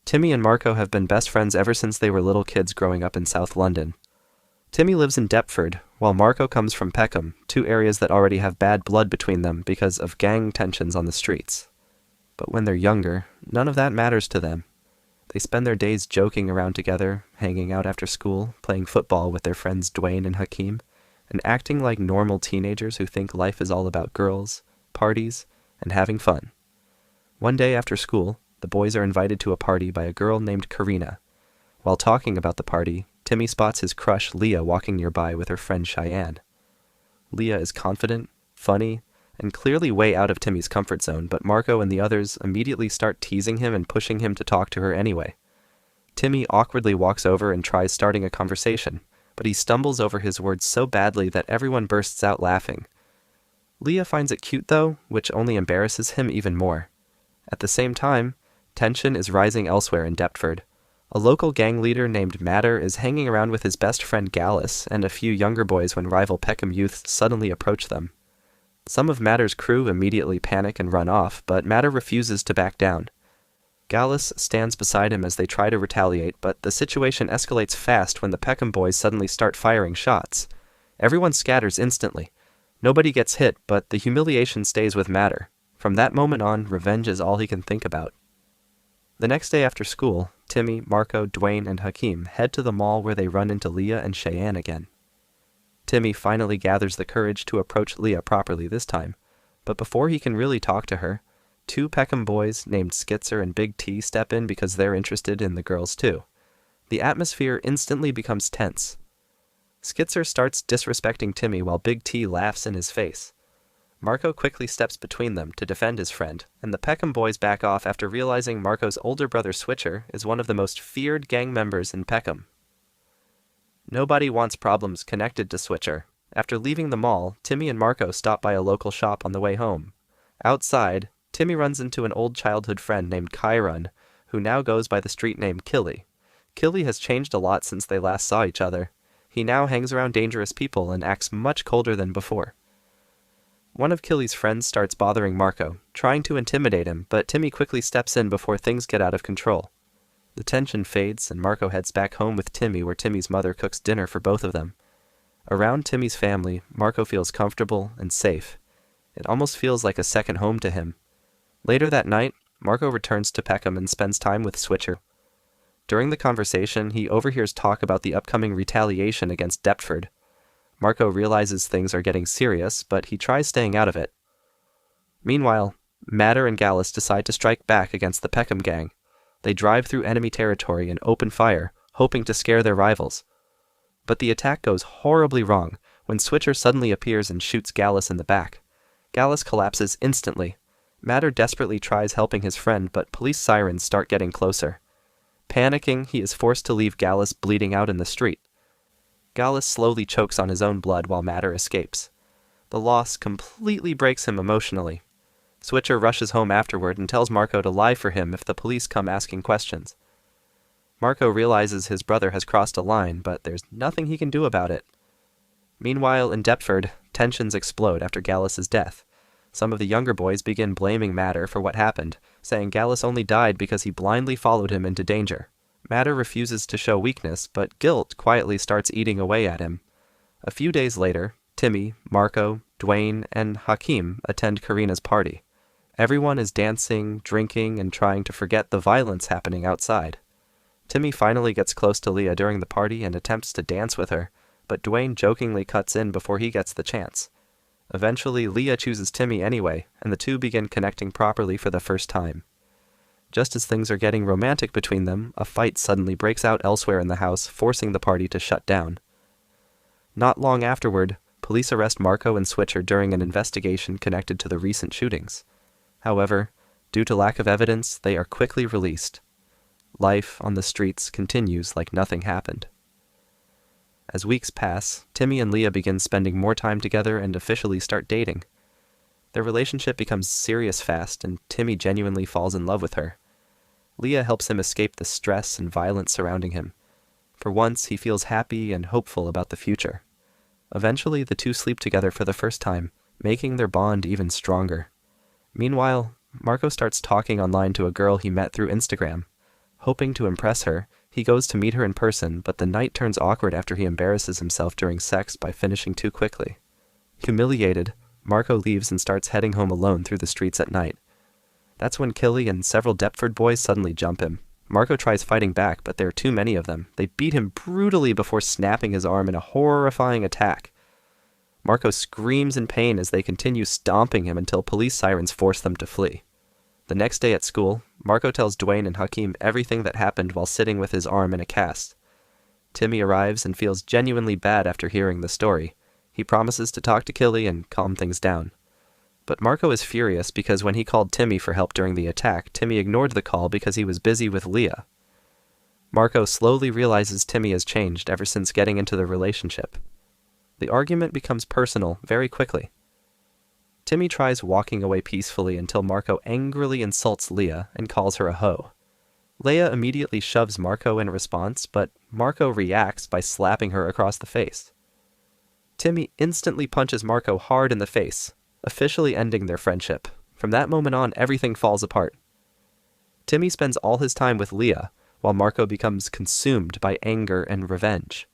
Timmy and Marco have been best friends ever since they were little kids growing up in South London. Timmy lives in Deptford, while Marco comes from Peckham, two areas that already have bad blood between them because of gang tensions on the streets. But when they're younger, none of that matters to them. They spend their days joking around together, hanging out after school, playing football with their friends Dwayne and Hakeem, and acting like normal teenagers who think life is all about girls, parties, and having fun. One day after school, the boys are invited to a party by a girl named Karina. While talking about the party, Timmy spots his crush Leah walking nearby with her friend Cheyenne. Leah is confident, funny, and clearly way out of Timmy's comfort zone, but Marco and the others immediately start teasing him and pushing him to talk to her anyway. Timmy awkwardly walks over and tries starting a conversation, but he stumbles over his words so badly that everyone bursts out laughing. Leah finds it cute though, which only embarrasses him even more. At the same time, tension is rising elsewhere in Deptford. A local gang leader named Matter is hanging around with his best friend Gallus and a few younger boys when rival Peckham youths suddenly approach them. Some of Matter's crew immediately panic and run off, but Matter refuses to back down. Gallus stands beside him as they try to retaliate, but the situation escalates fast when the Peckham boys suddenly start firing shots. Everyone scatters instantly. Nobody gets hit, but the humiliation stays with Matter. From that moment on, revenge is all he can think about. The next day after school, Timmy, Marco, Dwayne, and Hakeem head to the mall where they run into Leah and Cheyenne again. Timmy finally gathers the courage to approach Leah properly this time, but before he can really talk to her, two Peckham boys named Skitzer and Big T step in because they're interested in the girls too. The atmosphere instantly becomes tense. Skitzer starts disrespecting Timmy while Big T laughs in his face. Marco quickly steps between them to defend his friend, and the Peckham boys back off after realizing Marco's older brother Switcher is one of the most feared gang members in Peckham. Nobody wants problems connected to Switcher. After leaving the mall, Timmy and Marco stop by a local shop on the way home. Outside, Timmy runs into an old childhood friend named Chiron, who now goes by the street name Killy. Killy has changed a lot since they last saw each other. He now hangs around dangerous people and acts much colder than before. One of Killy's friends starts bothering Marco, trying to intimidate him, but Timmy quickly steps in before things get out of control. The tension fades, and Marco heads back home with Timmy where Timmy's mother cooks dinner for both of them. Around Timmy's family, Marco feels comfortable and safe. It almost feels like a second home to him. Later that night, Marco returns to Peckham and spends time with Switcher. During the conversation, he overhears talk about the upcoming retaliation against Deptford. Marco realizes things are getting serious, but he tries staying out of it. Meanwhile, Matter and Gallus decide to strike back against the Peckham gang. They drive through enemy territory and open fire, hoping to scare their rivals. But the attack goes horribly wrong when Switcher suddenly appears and shoots Gallus in the back. Gallus collapses instantly. Matter desperately tries helping his friend, but police sirens start getting closer. Panicking, he is forced to leave Gallus bleeding out in the street. Gallus slowly chokes on his own blood while Matter escapes. The loss completely breaks him emotionally. Switcher rushes home afterward and tells Marco to lie for him if the police come asking questions. Marco realizes his brother has crossed a line, but there's nothing he can do about it. Meanwhile, in Deptford, tensions explode after Gallus's death. Some of the younger boys begin blaming Matter for what happened, saying Gallus only died because he blindly followed him into danger. Matter refuses to show weakness, but guilt quietly starts eating away at him. A few days later, Timmy, Marco, Dwayne, and Hakeem attend Karina's party. Everyone is dancing, drinking, and trying to forget the violence happening outside. Timmy finally gets close to Leah during the party and attempts to dance with her, but Dwayne jokingly cuts in before he gets the chance. Eventually, Leah chooses Timmy anyway, and the two begin connecting properly for the first time. Just as things are getting romantic between them, a fight suddenly breaks out elsewhere in the house, forcing the party to shut down. Not long afterward, police arrest Marco and Switcher during an investigation connected to the recent shootings. However, due to lack of evidence, they are quickly released. Life on the streets continues like nothing happened. As weeks pass, Timmy and Leah begin spending more time together and officially start dating. Their relationship becomes serious fast, and Timmy genuinely falls in love with her. Leah helps him escape the stress and violence surrounding him. For once, he feels happy and hopeful about the future. Eventually, the two sleep together for the first time, making their bond even stronger. Meanwhile, Marco starts talking online to a girl he met through Instagram. Hoping to impress her, he goes to meet her in person, but the night turns awkward after he embarrasses himself during sex by finishing too quickly. Humiliated, Marco leaves and starts heading home alone through the streets at night. That's when Killy and several Deptford boys suddenly jump him. Marco tries fighting back, but there are too many of them. They beat him brutally before snapping his arm in a horrifying attack. Marco screams in pain as they continue stomping him until police sirens force them to flee. The next day at school, Marco tells Dwayne and Hakeem everything that happened while sitting with his arm in a cast. Timmy arrives and feels genuinely bad after hearing the story. He promises to talk to Killy and calm things down. But Marco is furious because when he called Timmy for help during the attack, Timmy ignored the call because he was busy with Leah. Marco slowly realizes Timmy has changed ever since getting into the relationship. The argument becomes personal very quickly. Timmy tries walking away peacefully until Marco angrily insults Leah and calls her a hoe. Leah immediately shoves Marco in response, but Marco reacts by slapping her across the face. Timmy instantly punches Marco hard in the face, officially ending their friendship. From that moment on, everything falls apart. Timmy spends all his time with Leah, while Marco becomes consumed by anger and revenge.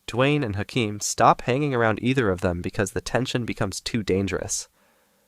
Dwayne and Hakeem stop hanging around either of them because the tension becomes too dangerous.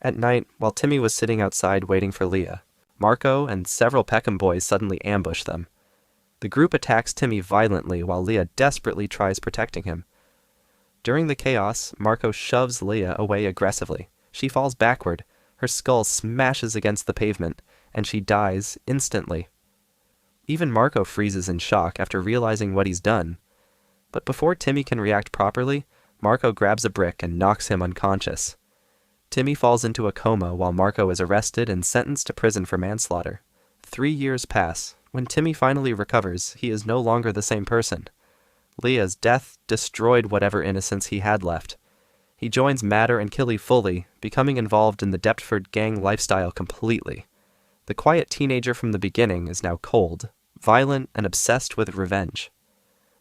At night, while Timmy was sitting outside waiting for Leah, Marco and several Peckham boys suddenly ambush them. The group attacks Timmy violently while Leah desperately tries protecting him. During the chaos, Marco shoves Leah away aggressively. She falls backward, her skull smashes against the pavement, and she dies instantly. Even Marco freezes in shock after realizing what he's done. But before Timmy can react properly, Marco grabs a brick and knocks him unconscious. Timmy falls into a coma while Marco is arrested and sentenced to prison for manslaughter. 3 years pass. When Timmy finally recovers, he is no longer the same person. Leah's death destroyed whatever innocence he had left. He joins Matter and Killy fully, becoming involved in the Deptford gang lifestyle completely. The quiet teenager from the beginning is now cold, violent, and obsessed with revenge.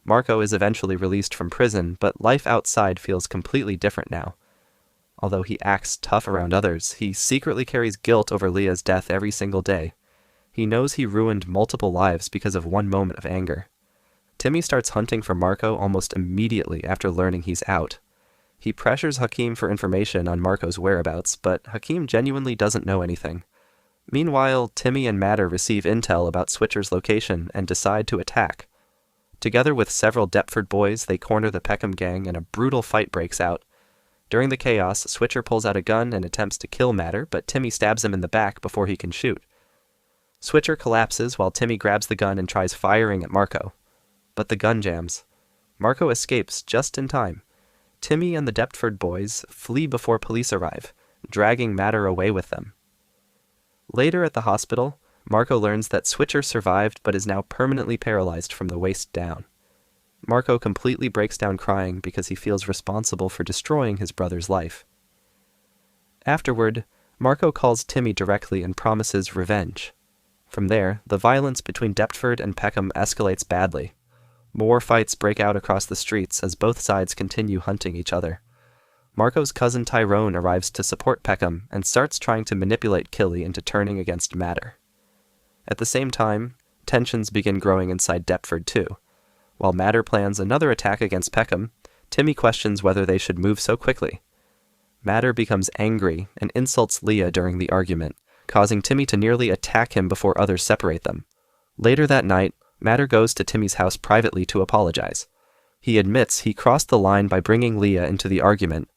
Marco is eventually released from prison, but life outside feels completely different now. Although he acts tough around others, he secretly carries guilt over Leah's death every single day. He knows he ruined multiple lives because of one moment of anger. Timmy starts hunting for Marco almost immediately after learning he's out. He pressures Hakeem for information on Marco's whereabouts, but Hakeem genuinely doesn't know anything. Meanwhile, Timmy and Matter receive intel about Switcher's location and decide to attack. Together with several Deptford boys, they corner the Peckham gang and a brutal fight breaks out. During the chaos, Switcher pulls out a gun and attempts to kill Matter, but Timmy stabs him in the back before he can shoot. Switcher collapses while Timmy grabs the gun and tries firing at Marco. But the gun jams. Marco escapes just in time. Timmy and the Deptford boys flee before police arrive, dragging Matter away with them. Later at the hospital, Marco learns that Switcher survived but is now permanently paralyzed from the waist down. Marco completely breaks down crying because he feels responsible for destroying his brother's life. Afterward, Marco calls Timmy directly and promises revenge. From there, the violence between Deptford and Peckham escalates badly. More fights break out across the streets as both sides continue hunting each other. Marco's cousin Tyrone arrives to support Peckham and starts trying to manipulate Killy into turning against Matter. At the same time, tensions begin growing inside Deptford too. While Matter plans another attack against Peckham, Timmy questions whether they should move so quickly. Matter becomes angry and insults Leah during the argument, causing Timmy to nearly attack him before others separate them. Later that night, Matter goes to Timmy's house privately to apologize. He admits he crossed the line by bringing Leah into the argument.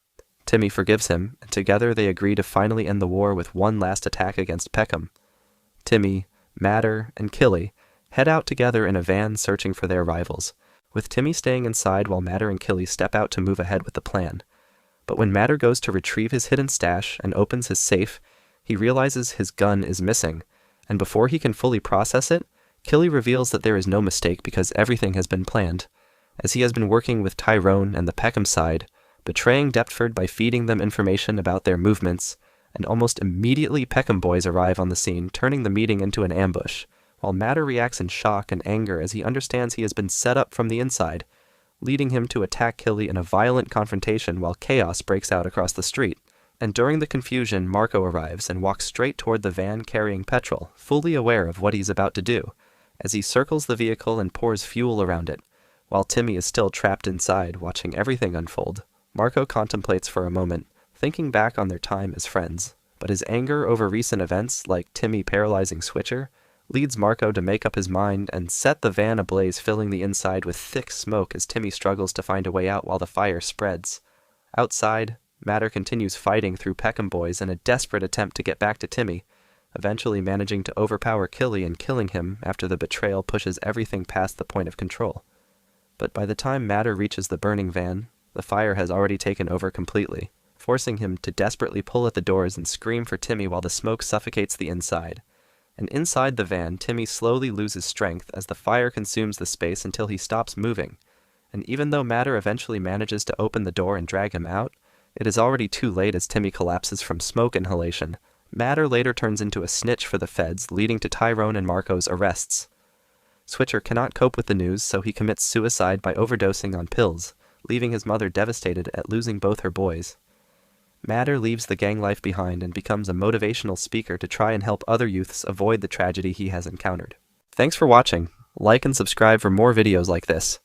Timmy forgives him, and together they agree to finally end the war with one last attack against Peckham. Timmy, Matter, and Killy head out together in a van searching for their rivals, with Timmy staying inside while Matter and Killy step out to move ahead with the plan. But when Matter goes to retrieve his hidden stash and opens his safe, he realizes his gun is missing, and before he can fully process it, Killy reveals that there is no mistake because everything has been planned, as he has been working with Tyrone and the Peckham side, betraying Deptford by feeding them information about their movements, and almost immediately Peckham boys arrive on the scene, turning the meeting into an ambush, while Matter reacts in shock and anger as he understands he has been set up from the inside, leading him to attack Killy in a violent confrontation while chaos breaks out across the street. And during the confusion, Marco arrives and walks straight toward the van carrying petrol, fully aware of what he's about to do. as he circles the vehicle and pours fuel around it. While Timmy is still trapped inside, watching everything unfold, Marco contemplates for a moment, thinking back on their time as friends. But his anger over recent events, like Timmy paralyzing Switcher, leads Marco to make up his mind and set the van ablaze, filling the inside with thick smoke as Timmy struggles to find a way out while the fire spreads. Outside, Matter continues fighting through Peckham boys in a desperate attempt to get back to Timmy, eventually managing to overpower Killy and killing him after the betrayal pushes everything past the point of control. But by the time Matter reaches the burning van, the fire has already taken over completely, forcing him to desperately pull at the doors and scream for Timmy while the smoke suffocates the inside. And inside the van, Timmy slowly loses strength as the fire consumes the space until he stops moving. And even though Matter eventually manages to open the door and drag him out, it is already too late as Timmy collapses from smoke inhalation. Matter later turns into a snitch for the feds, leading to Tyrone and Marco's arrests. Switcher cannot cope with the news, so he commits suicide by overdosing on pills, leaving his mother devastated at losing both her boys. Matter leaves the gang life behind and becomes a motivational speaker to try and help other youths avoid the tragedy he has encountered. Thanks for watching. Like and subscribe for more videos like this.